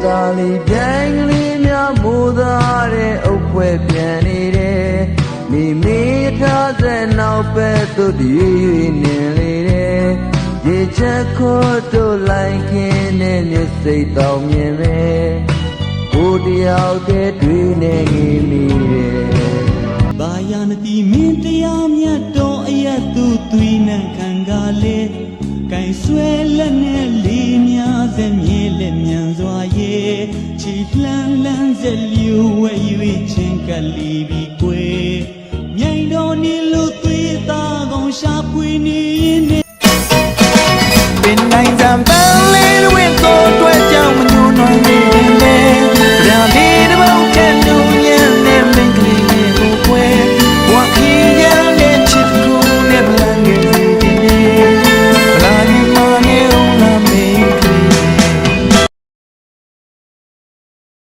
တာလီပြိုင်ကလေးများမိုးသားတဲ့အုပ်ဖွဲ့ပြန်နေတယ်မိမိထားတဲ့နောက်ပဲသူတည်နေလေတယ်ရေချက်ခေါ်တို့လိုက်ခင်းနဲ့မျက်စိတောင်မြင်ပဲဘိုးတယောက်တည်းတွေ့နေမိတယ်ဘာယာနတိမင်းတရားမြတ်တော်အယက်သူသွေးနှံခံကားလေကိုင်ဆွဲလက်နဲ့လေးများစမြေလက်မြန်စွာရဲ့ချီလှမ်းလှမ်းစလျူဝဲ၍ချင်းကလေးပြီးကွယ်မြိုင်တော်နေလို့